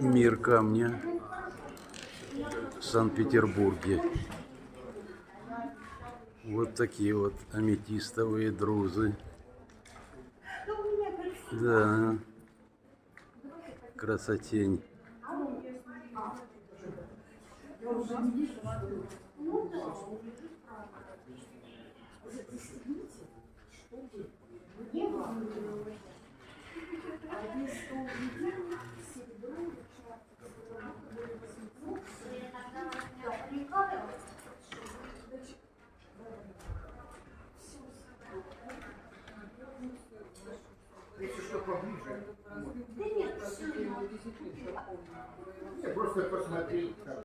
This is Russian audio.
Мир камня в Санкт-Петербурге. Вот такие вот аметистовые друзы. Да, красотень. Если что поближе.